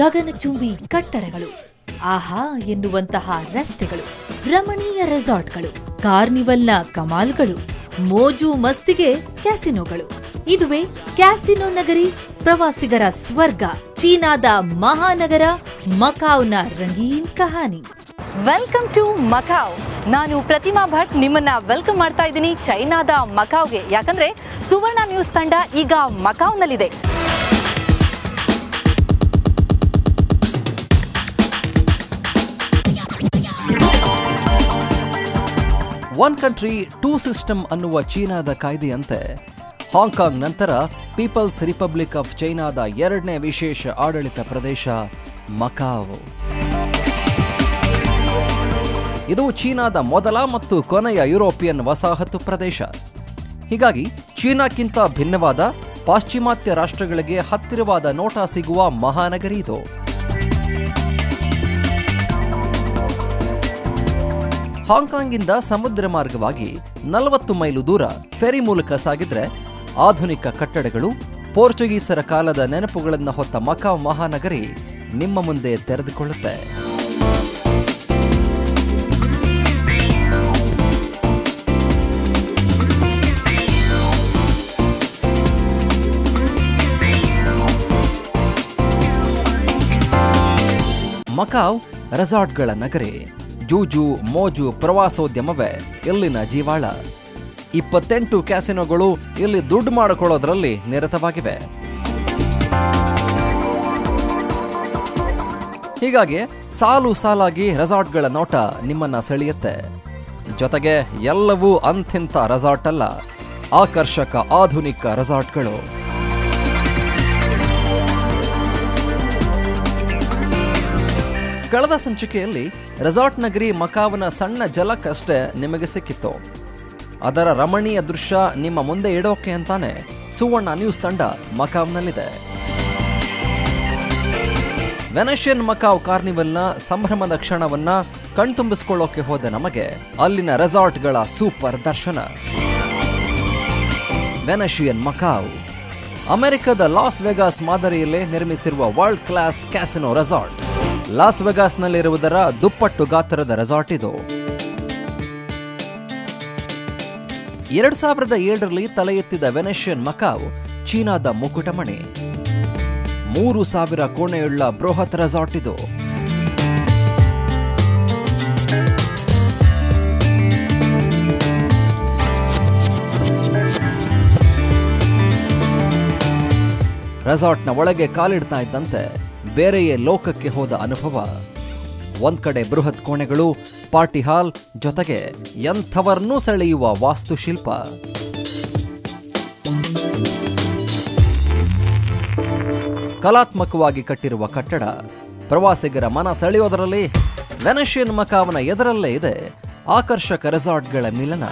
ಗಗನಚುಂಬಿ ಕಟ್ಟಡಗಳು, ಆಹಾ ಎನ್ನುವಂತಹ ರಸ್ತೆಗಳು, ರಮಣೀಯ ರೆಸಾರ್ಟ್ಗಳು, ಕಾರ್ನಿವಲ್ನ ಕಮಾಲ್ಗಳು, ಮೋಜು ಮಸ್ತಿಗೆ ಕ್ಯಾಸಿನೋಗಳು. ಇದುವೇ ಕ್ಯಾಸಿನೋ ನಗರಿ, ಪ್ರವಾಸಿಗರ ಸ್ವರ್ಗ, ಚೀನಾದ ಮಹಾನಗರ ಮಕಾವ್ನ ರಂಗೀನ್ ಕಹಾನಿ. Welcome to Macau. ನಾನು ಪ್ರತಿಮಾ ಭಟ್ ನಿಮ್ಮನ್ನ ವೆಲ್ಕಮ್ ಮಾಡ್ತಾ ಇದ್ದೀನಿ ಚೈನಾದ ಮಕಾವ್ಗೆ. ಯಾಕಂದ್ರೆ ಸುವರ್ಣ ನ್ಯೂಸ್ ತಂಡ ಈಗ ಮಕಾವ್ನಲ್ಲಿದೆ. ಒನ್ ಕಂಟ್ರಿ ಟೂ ಸಿಸ್ಟಮ್ ಅನ್ನುವ ಚೀನಾದ ಕಾಯ್ದೆಯಂತೆ ಹಾಂಗ್ಕಾಂಗ್ ನಂತರ ಪೀಪಲ್ಸ್ ರಿಪಬ್ಲಿಕ್ ಆಫ್ ಚೈನಾದ ಎರಡನೇ ವಿಶೇಷ ಆಡಳಿತ ಪ್ರದೇಶ ಮಕಾವ್. ಇದು ಚೀನಾದ ಮೊದಲ ಮತ್ತು ಕೊನೆಯ ಯುರೋಪಿಯನ್ ವಸಾಹತು ಪ್ರದೇಶ. ಹೀಗಾಗಿ ಚೀನಾಕ್ಕಿಂತ ಭಿನ್ನವಾದ ಪಾಶ್ಚಿಮಾತ್ಯ ರಾಷ್ಟ್ರಗಳಿಗೆ ಹತ್ತಿರವಾದ ನೋಟ ಸಿಗುವ ಮಹಾನಗರಿ ಇದು. ಹಾಂಗ್ಕಾಂಗಿಂದ ಸಮುದ್ರ ಮಾರ್ಗವಾಗಿ 40 ಮೈಲು ದೂರ ಫೆರಿ ಮೂಲಕ ಸಾಗಿದ್ರೆ ಆಧುನಿಕ ಕಟ್ಟಡಗಳು, ಪೋರ್ಚುಗೀಸರ ಕಾಲದ ನೆನಪುಗಳನ್ನು ಹೊತ್ತ ಮಕಾವ್ ಮಹಾನಗರಿ ನಿಮ್ಮ ಮುಂದೆ ತೆರೆದುಕೊಳ್ಳುತ್ತೆ. ಮಕಾವ್ ರೆಸಾರ್ಟ್ಗಳ ನಗರಿ. ಜೂಜು, ಮೋಜು, ಪ್ರವಾಸೋದ್ಯಮವೇ ಇಲ್ಲಿನ ಜೀವಾಳ. 28 ಕ್ಯಾಸಿನೋಗಳು ಇಲ್ಲಿ ದುಡ್ಡು ಮಾಡಿಕೊಳ್ಳೋದ್ರಲ್ಲಿ ನಿರತವಾಗಿವೆ. ಹೀಗಾಗಿ ಸಾಲು ಸಾಲಾಗಿ ರೆಸಾರ್ಟ್ಗಳ ನೋಟ ನಿಮ್ಮನ್ನ ಸೆಳೆಯುತ್ತೆ. ಜೊತೆಗೆ ಎಲ್ಲವೂ ಅಂಥಿಂಥ ರೆಸಾರ್ಟ್ ಅಲ್ಲ, ಆಕರ್ಷಕ ಆಧುನಿಕ ರೆಸಾರ್ಟ್ಗಳು. ಕಳೆದ ಸಂಚಿಕೆಯಲ್ಲಿ ರೆಸಾರ್ಟ್ ನಗರಿ ಮಕಾವ್ನ ಸಣ್ಣ ಝಲಕ್ ನಿಮಗೆ ಸಿಕ್ಕಿತ್ತು. ಅದರ ರಮಣೀಯ ದೃಶ್ಯ ನಿಮ್ಮ ಮುಂದೆ ಇಡೋಕೆ ಅಂತಾನೆ ಸುವರ್ಣ ನ್ಯೂಸ್ ತಂಡ ಮಕಾವ್ನಲ್ಲಿದೆ. ವೆನೆಷಿಯನ್ ಮಕಾವ್ ಕಾರ್ನಿವಲ್ನ ಸಂಭ್ರಮದ ಕ್ಷಣವನ್ನ ಕಣ್ತುಂಬಿಸಿಕೊಳ್ಳೋಕೆ ಹೋದ ನಮಗೆ ಅಲ್ಲಿನ ರೆಸಾರ್ಟ್ಗಳ ಸೂಪರ್ ದರ್ಶನ. ವೆನೆಷಿಯನ್ ಮಕಾವ್ ಅಮೆರಿಕದ ಲಾಸ್ ವೆಗಾಸ್ ಮಾದರಿಯಲ್ಲೇ ನಿರ್ಮಿಸಿರುವ world class casino resort. Las ವೆಗಾಸ್ನಲ್ಲಿರುವುದರ ದುಪ್ಪಟ್ಟು ಗಾತ್ರದ ರೆಸಾರ್ಟ್ ಇದು. 2007ರಲ್ಲಿ ತಲೆ ಎತ್ತಿದ ವೆನೆಷಿಯನ್ ಮಕಾವ್ ಚೀನಾದ ಮುಕುಟಮಣಿ. 3000 ಕೋಣೆಯುಳ್ಳ ಬೃಹತ್ ರೆಸಾರ್ಟ್ ಇದು. ರೆಸಾರ್ಟ್ನ ಒಳಗೆ ಕಾಲಿಡ್ತಾ ಇದ್ದಂತೆ ಬೇರೆಯೇ ಲೋಕಕ್ಕೆ ಹೋದ ಅನುಭವ. ಒಂದ್ ಕಡೆ ಬೃಹತ್ ಕೋಣೆಗಳು, ಪಾರ್ಟಿ ಹಾಲ್, ಜೊತೆಗೆ ಎಂಥವರನ್ನೂ ಸೆಳೆಯುವ ವಾಸ್ತುಶಿಲ್ಪ. ಕಲಾತ್ಮಕವಾಗಿ ಕಟ್ಟಿರುವ ಕಟ್ಟಡ ಪ್ರವಾಸಿಗರ ಮನ ಸೆಳೆಯೋದರಲ್ಲಿ ವೆನೆಷಿಯನ್ ಮಕಾವ್ನ ಎದುರಲ್ಲೇ ಇದೆ ಆಕರ್ಷಕ ರೆಸಾರ್ಟ್ಗಳ ಮಿಲನ.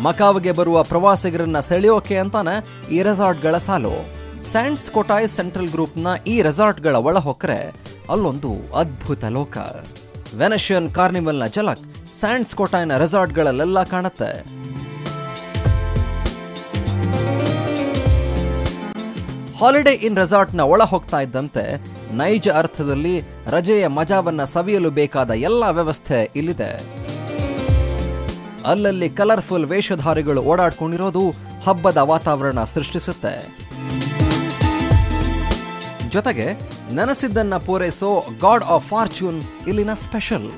ಮಕಾವ್ಗೆ ಬರುವ ಪ್ರವಾಸಿಗರನ್ನ ಸೆಳೆಯೋಕೆ ಅಂತಾನೆ ಈ ರೆಸಾರ್ಟ್ಗಳ ಸಾಲು. ಸ್ಯಾಂಡ್ಸ್ ಕೋಟಾಯ್ ಸೆಂಟ್ರಲ್ ಗ್ರೂಪ್ನ ಈ ರೆಸಾರ್ಟ್ಗಳ ಒಳ ಹೊಕ್ಕರೆ ಅಲ್ಲೊಂದು ಅದ್ಭುತ ಲೋಕ. ವೆನೆಷಿಯನ್ ಕಾರ್ನಿವಲ್ನ ಝಲಕ್ ಸ್ಯಾಂಡ್ಸ್ ಕೋಟಾಯ್ನ ರೆಸಾರ್ಟ್ಗಳಲ್ಲೆಲ್ಲ ಕಾಣುತ್ತೆ. ಹಾಲಿಡೇ ಇನ್ ರೆಸಾರ್ಟ್ನ ಒಳ ಹೋಗ್ತಾ ಇದ್ದಂತೆ ನೈಜ ಅರ್ಥದಲ್ಲಿ ರಜೆಯ ಮಜಾವನ್ನ ಸವಿಯಲು ಬೇಕಾದ ಎಲ್ಲ ವ್ಯವಸ್ಥೆ ಇಲ್ಲಿದೆ. ಅಲ್ಲಲ್ಲಿ ಕಲರ್ಫುಲ್ ವೇಷಧಾರಿಗಳು ಓಡಾಡ್ಕೊಂಡಿರೋದು ಹಬ್ಬದ ವಾತಾವರಣ ಸೃಷ್ಟಿಸುತ್ತೆ. ಜೊತೆಗೆ ನೆನೆಸಿದ್ದನ್ನ ಪೂರೈಸೋ ಗಾಡ್ ಆಫ್ ಫಾರ್ಚೂನ್ ಇಲ್ಲಿನ ಸ್ಪೆಷಲ್.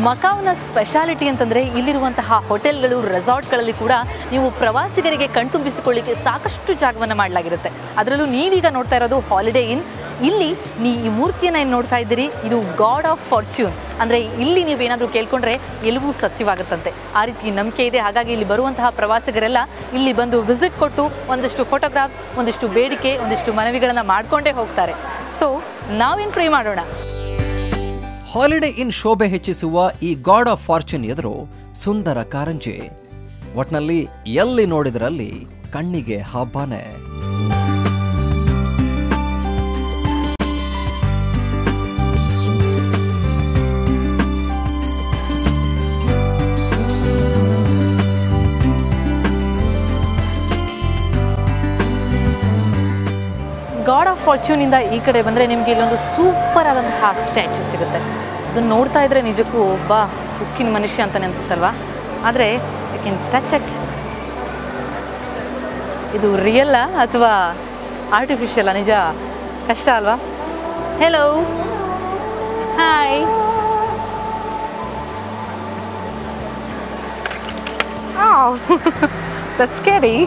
ಮಕಾವ್ನ ಸ್ಪೆಷಾಲಿಟಿ ಅಂತಂದರೆ ಇಲ್ಲಿರುವಂತಹ ಹೋಟೆಲ್ಗಳು, ರೆಸಾರ್ಟ್ಗಳಲ್ಲಿ ಕೂಡ ನೀವು ಪ್ರವಾಸಿಗರಿಗೆ ಕಣ್ತುಂಬಿಸಿಕೊಳ್ಳಿಕ್ಕೆ ಸಾಕಷ್ಟು ಜಾಗವನ್ನು ಮಾಡಲಾಗಿರುತ್ತೆ. ಅದರಲ್ಲೂ ನೀವೀಗ ನೋಡ್ತಾ ಇರೋದು ಹಾಲಿಡೇ ಇನ್. ಇಲ್ಲಿ ಈ ಮೂರ್ತಿಯನ್ನು ಏನು ನೋಡ್ತಾ ಇದ್ದೀರಿ, ಇದು ಗಾಡ್ ಆಫ್ ಫಾರ್ಚ್ಯೂನ್. ಅಂದರೆ ಇಲ್ಲಿ ನೀವೇನಾದರೂ ಕೇಳ್ಕೊಂಡ್ರೆ ಎಲ್ಲವೂ ಸತ್ಯವಾಗುತ್ತಂತೆ, ಆ ರೀತಿ ನಂಬಿಕೆ ಇದೆ. ಹಾಗಾಗಿ ಇಲ್ಲಿ ಬರುವಂತಹ ಪ್ರವಾಸಿಗರೆಲ್ಲ ಇಲ್ಲಿ ಬಂದು ವಿಸಿಟ್ ಕೊಟ್ಟು ಒಂದಷ್ಟು ಫೋಟೋಗ್ರಾಫ್ಸ್, ಒಂದಿಷ್ಟು ಬೇಡಿಕೆ, ಒಂದಿಷ್ಟು ಮನವಿಗಳನ್ನು ಮಾಡಿಕೊಂಡೇ ಹೋಗ್ತಾರೆ. ಸೊ ನಾವೇನು ಪ್ರೇ ಮಾಡೋಣ. ಹಾಲಿಡೇ ಇನ್ ಶೋಭೆ ಹೆಚ್ಚಿಸುವ ಈ ಗಾಡ್ ಆಫ್ ಫಾರ್ಚೂನ್ ಎದುರು ಸುಂದರ ಕಾರಂಜಿ. ಒಟ್ನಲ್ಲಿ ಎಲ್ಲಿ ನೋಡಿದ್ರಲ್ಲಿ ಕಣ್ಣಿಗೆ ಹಬ್ಬನೇ. ಗಾಡ್ ಆಫ್ ಫಾರ್ಚ್ಯೂನಿಂದ ಈ ಕಡೆ ಬಂದರೆ ನಿಮಗೆ ಇಲ್ಲೊಂದು ಸೂಪರ್ ಆದಂತಹ ಸ್ಟ್ಯಾಚ್ಯೂ ಸಿಗುತ್ತೆ. ಅದನ್ನು ನೋಡ್ತಾ ಇದ್ರೆ ನಿಜಕ್ಕೂ ಒಬ್ಬ ಉಕ್ಕಿನ ಮನುಷ್ಯ ಅಂತ ಅನಿಸುತ್ತಲ್ವಾ, ಆದರೆ ಯು ಕ್ಯಾನ್ ಟಚ್ ಇಟ್. ಇದು ರಿಯಲ್ಲಾ ಅಥವಾ ಆರ್ಟಿಫಿಷಿಯಲ್ಲ? ನಿಜ ಕಷ್ಟ ಅಲ್ವಾ? Hello, hi. That's scary.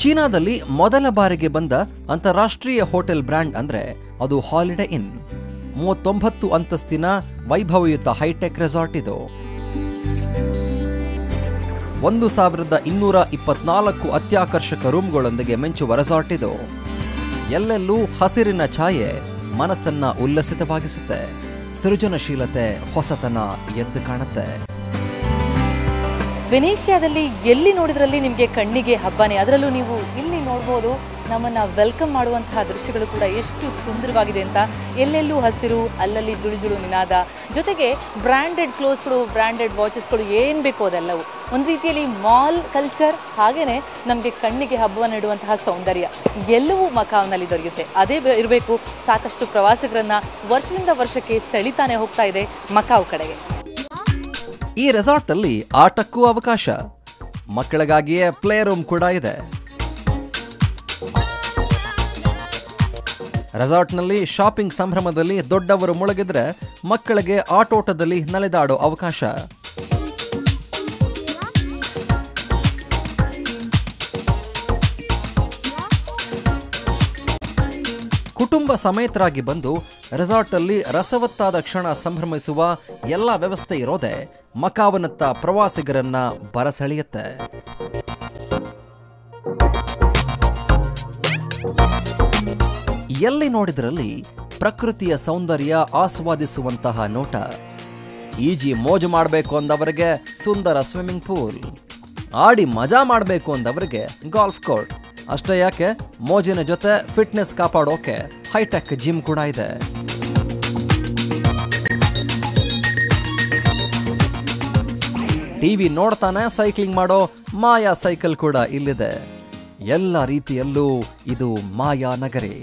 ಚೀನಾದಲ್ಲಿ ಮೊದಲ ಬಾರಿಗೆ ಬಂದ ಅಂತಾರಾಷ್ಟ್ರೀಯ ಹೋಟೆಲ್ ಬ್ರ್ಯಾಂಡ್ ಅಂದ್ರೆ ಅದು ಹಾಲಿಡೇ ಇನ್. 39 ಅಂತಸ್ತಿನ ವೈಭವಯುತ ಹೈಟೆಕ್ ರೆಸಾರ್ಟ್ ಇದು. 1224 ಅತ್ಯಾಕರ್ಷಕ ರೂಮ್ಗಳೊಂದಿಗೆ ಮಿಂಚುವ ರೆಸಾರ್ಟ್ ಇದು. ಎಲ್ಲೆಲ್ಲೂ ಹಸಿರಿನ ಛಾಯೆ ಮನಸ್ಸನ್ನ ಉಲ್ಲಸಿತವಾಗಿಸುತ್ತೆ. ಸೃಜನಶೀಲತೆ, ಹೊಸತನ ಎದ್ದು ಕಾಣುತ್ತೆ. ವೆನೇಷಿಯಾದಲ್ಲಿ ಎಲ್ಲಿ ನೋಡಿದ್ರಲ್ಲಿ ನಿಮಗೆ ಕಣ್ಣಿಗೆ ಹಬ್ಬನೇ. ಅದರಲ್ಲೂ ನೀವು ಇಲ್ಲಿ ನೋಡ್ಬೋದು ನಮ್ಮನ್ನು ವೆಲ್ಕಮ್ ಮಾಡುವಂತಹ ದೃಶ್ಯಗಳು ಕೂಡ ಎಷ್ಟು ಸುಂದರವಾಗಿದೆ ಅಂತ. ಎಲ್ಲೆಲ್ಲೂ ಹಸಿರು, ಅಲ್ಲಲ್ಲಿ ಜುಳು ಜುಳು ನಿನಾದ, ಜೊತೆಗೆ ಬ್ರ್ಯಾಂಡೆಡ್ ಕ್ಲೋತ್ಸ್ಗಳು, ಬ್ರ್ಯಾಂಡೆಡ್ ವಾಚಸ್ಗಳು, ಏನು ಬೇಕೋ ಅದೆಲ್ಲವು. ಒಂದು ರೀತಿಯಲ್ಲಿ ಮಾಲ್ ಕಲ್ಚರ್, ಹಾಗೆಯೇ ನಮಗೆ ಕಣ್ಣಿಗೆ ಹಬ್ಬವನ್ನು ನೀಡುವಂತಹ ಸೌಂದರ್ಯ ಎಲ್ಲವೂ ಮಕಾವ್ನಲ್ಲಿ ದೊರೆಯುತ್ತೆ. ಅದೇ ಇರಬೇಕು, ಸಾಕಷ್ಟು ಪ್ರವಾಸಿಗರನ್ನು ವರ್ಷದಿಂದ ವರ್ಷಕ್ಕೆ ಸೆಳಿತಾನೆ ಹೋಗ್ತಾ ಇದೆ ಮಕಾವ್ ಕಡೆಗೆ. ಈ ರೆಸಾರ್ಟ್ ಅಲ್ಲಿ ಆಟಕ್ಕೂ ಅವಕಾಶ. ಮಕ್ಕಳಿಗಾಗಿಯೇ ಪ್ಲೇ ರೂಮ್ ಕೂಡ ಇದೆ. ರೆಸಾರ್ಟ್ನಲ್ಲಿ ಶಾಪಿಂಗ್ ಸಂಭ್ರಮದಲ್ಲಿ ದೊಡ್ಡವರು ಮುಳುಗಿದ್ರೆ ಮಕ್ಕಳಿಗೆ ಆಟೋಟದಲ್ಲಿ ನಲಿದಾಡೋ ಅವಕಾಶ. ಕುಟುಂಬ ಸಮೇತರಾಗಿ ಬಂದು ರೆಸಾರ್ಟಲ್ಲಿ ರಸವತ್ತಾದ ಕ್ಷಣ ಸಂಭ್ರಮಿಸುವ ಎಲ್ಲ ವ್ಯವಸ್ಥೆ ಇರೋದೆ ಮಕಾವನತ್ತ ಪ್ರವಾಸಿಗರನ್ನ ಬರಸೆಳೆಯುತ್ತೆ. ಎಲ್ಲಿ ನೋಡಿದ್ರಲ್ಲಿ ಪ್ರಕೃತಿಯ ಸೌಂದರ್ಯ ಆಸ್ವಾದಿಸುವಂತಹ ನೋಟ. ಈಜಿ ಮೋಜು ಮಾಡಬೇಕು ಅಂದವರಿಗೆ ಸುಂದರ ಸ್ವಿಮ್ಮಿಂಗ್ ಪೂಲ್, ಆಡಿ ಮಜಾ ಮಾಡಬೇಕು ಅಂದವರಿಗೆ ಗಾಲ್ಫ್ ಕೋರ್ಟ್. ಅಷ್ಟೇ ಯಾಕೆ, ಮೋಜಿನ ಜೊತೆ ಫಿಟ್ನೆಸ್ ಕಾಪಾಡೋಕೆ ಹೈಟೆಕ್ ಜಿಮ್ ಕೂಡ ಇದೆ. ಟಿವಿ ನೋಡ್ತಾನೆ ಸೈಕ್ಲಿಂಗ್ ಮಾಡೋ ಮಾಯಾ ಸೈಕಲ್ ಕೂಡ ಇಲ್ಲಿದೆ. ಎಲ್ಲ ರೀತಿಯಲ್ಲೂ ಇದು ಮಾಯಾ ನಗರಿ.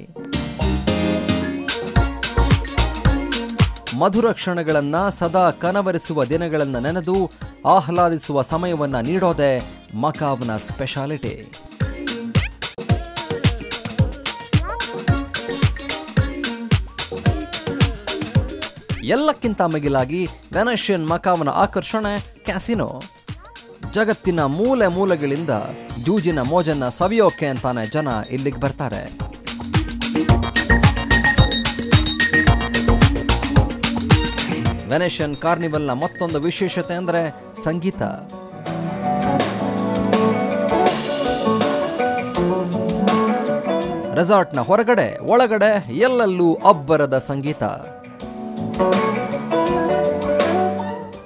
ಮಧುರ ಕ್ಷಣಗಳನ್ನ, ಸದಾ ಕನವರಿಸುವ ದಿನಗಳನ್ನ ನೆನೆದು ಆಹ್ಲಾದಿಸುವ ಸಮಯವನ್ನ ನೀಡೋದೇ ಮಕಾವ್ನ ಸ್ಪೆಷಾಲಿಟಿ. ಎಲ್ಲಕ್ಕಿಂತ ಮಿಗಿಲಾಗಿ ವೆನೆಷಿಯನ್ ಮಕಾವ್ನ ಆಕರ್ಷಣೆ ಕ್ಯಾಸಿನೋ. ಜಗತ್ತಿನ ಮೂಲೆ ಮೂಲೆಗಳಿಂದ ಜೂಜಿನ ಮೋಜನ್ನ ಸವಿಯೋಕೆ ಅಂತಾನೆ ಜನ ಇಲ್ಲಿಗೆ ಬರ್ತಾರೆ. ವೆನೆಷಿಯನ್ ಕಾರ್ನಿವಲ್ನ ಮತ್ತೊಂದು ವಿಶೇಷತೆ ಅಂದ್ರೆ ಸಂಗೀತ. ರೆಸಾರ್ಟ್ನ ಹೊರಗಡೆ ಒಳಗಡೆ ಎಲ್ಲೆಲ್ಲೂ ಅಬ್ಬರದ ಸಂಗೀತ.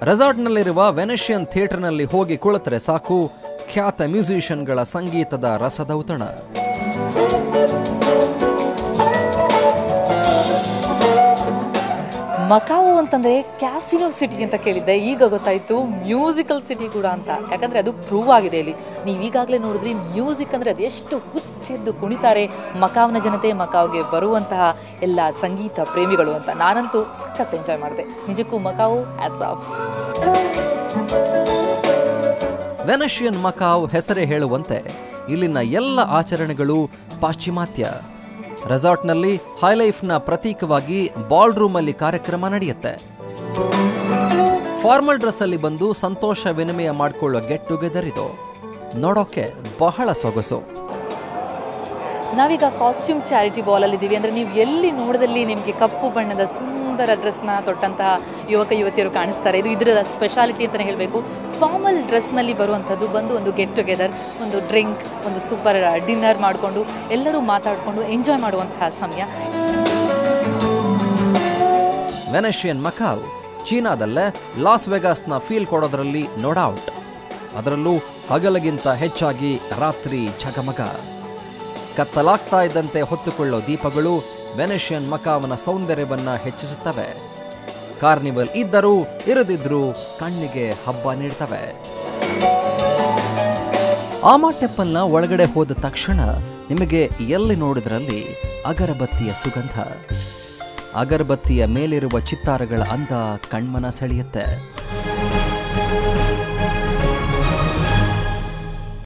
ರೆಸಾರ್ಟ್ನಲ್ಲಿರುವ ವೆನೆಷಿಯನ್ ಥಿಯೇಟರ್ನಲ್ಲಿ ಹೋಗಿ ಕುಳಿತರೆ ಸಾಕು, ಖ್ಯಾತ ಮ್ಯೂಸಿಷಿಯನ್ಗಳ ಸಂಗೀತದ ರಸದೌತಣ. ಮಕಾವು ಅಂತಂದರೆ ಕ್ಯಾಸಿನೋ ಸಿಟಿ ಅಂತ ಕೇಳಿದ್ದೆ, ಈಗ ಗೊತ್ತಾಯಿತು ಮ್ಯೂಸಿಕಲ್ ಸಿಟಿ ಕೂಡ ಅಂತ. ಯಾಕಂದರೆ ಅದು ಪ್ರೂವ್ ಆಗಿದೆ ಇಲ್ಲಿ. ನೀವು ಈಗಾಗಲೇ ನೋಡಿದ್ರಿ ಮ್ಯೂಸಿಕ್ ಅಂದರೆ ಅದೆಷ್ಟು ಹುಚ್ಚೆದ್ದು ಕುಣಿತಾರೆ ಮಕಾವ್ನ ಜನತೆ, ಮಕಾವ್ಗೆ ಬರುವಂತಹ ಎಲ್ಲ ಸಂಗೀತ ಪ್ರೇಮಿಗಳು ಅಂತ. ನಾನಂತೂ ಸಖತ್ ಎಂಜಾಯ್ ಮಾಡಿದೆ. ನಿಜಕ್ಕೂ Macau hats off. Venetian Macau ಹೆಸರೇ ಹೇಳುವಂತೆ ಇಲ್ಲಿನ ಎಲ್ಲ ಆಚರಣೆಗಳು ಪಾಶ್ಚಿಮಾತ್ಯ. ರೆಸಾರ್ಟ್ನಲ್ಲಿ ಹೈಲೈಫ್ನ ಪ್ರತೀಕವಾಗಿ ಬಾಲ್ ರೂಮಲ್ಲಿ ಕಾರ್ಯಕ್ರಮ ನಡೆಯುತ್ತೆ. ಫಾರ್ಮಲ್ ಡ್ರೆಸ್ ಅಲ್ಲಿ ಬಂದು ಸಂತೋಷ ವಿನಿಮಯ ಮಾಡಿಕೊಳ್ಳೋ ಗೆಟ್ ಟುಗೆದರ್ ಇದು. ನೋಡೋಕೆ ಬಹಳ ಸೊಗಸು. ನಾವೀಗ ಕಾಸ್ಟ್ಯೂಮ್ ಚಾರಿಟಿ ಬಾಲಲ್ಲಿ ಇದ್ದೀವಿ. ಅಂದರೆ ನೀವು ಎಲ್ಲಿ ನೋಡಿದಲ್ಲಿ ನಿಮಗೆ ಕಪ್ಪು ಬಣ್ಣದ ಸುಂದರ ಡ್ರೆಸ್ನ ತೊಟ್ಟಂತಹ ಯುವಕ ಯುವತಿಯರು ಕಾಣಿಸ್ತಾರೆ. ಇದು ಇದರ ಸ್ಪೆಷಾಲಿಟಿ ಅಂತಲೇ ಹೇಳಬೇಕು. ಫಾರ್ಮಲ್ ಡ್ರೆಸ್ನಲ್ಲಿ ಬರುವಂಥದ್ದು, ಬಂದು ಒಂದು ಗೆಟ್ ಟುಗೆದರ್, ಒಂದು ಡ್ರಿಂಕ್, ಒಂದು ಸೂಪರ್ ಡಿನ್ನರ್ ಮಾಡಿಕೊಂಡು ಎಲ್ಲರೂ ಮಾತಾಡಿಕೊಂಡು ಎಂಜಾಯ್ ಮಾಡುವಂತಹ ಸಮಯ. ವೆನೆಷಿಯನ್ ಮಕಾವ್ ಚೀನಾದಲ್ಲೇ ಲಾಸ್ ವೆಗಾಸ್ನ ಫೀಲ್ ಕೊಡೋದ್ರಲ್ಲಿ ನೋ ಡೌಟ್. ಅದರಲ್ಲೂ ಹಗಲಿಗಿಂತ ಹೆಚ್ಚಾಗಿ ರಾತ್ರಿ ಝಗಮಗ. ಕತ್ತಲಾಗ್ತಾ ಇದ್ದಂತೆ ಹೊತ್ತುಕೊಳ್ಳೋ ದೀಪಗಳು ವೆನೆಷಿಯನ್ ಮಕಾವ್ನ ಸೌಂದರ್ಯವನ್ನ ಹೆಚ್ಚಿಸುತ್ತವೆ. ಕಾರ್ನಿವಲ್ ಇದ್ದರೂ ಇರದಿದ್ರೂ ಕಣ್ಣಿಗೆ ಹಬ್ಬ ನೀಡ್ತವೆ. ಆಮಾ ಟೆಂಪಲ್ನ ಒಳಗಡೆ ಹೋದ ತಕ್ಷಣ ನಿಮಗೆ ಎಲ್ಲಿ ನೋಡಿದ್ರಲ್ಲಿ ಅಗರಬತ್ತಿಯ ಸುಗಂಧ, ಅಗರಬತ್ತಿಯ ಮೇಲಿರುವ ಚಿತ್ತಾರಗಳ ಅಂದ ಕಣ್ಮನ ಸೆಳೆಯುತ್ತೆ.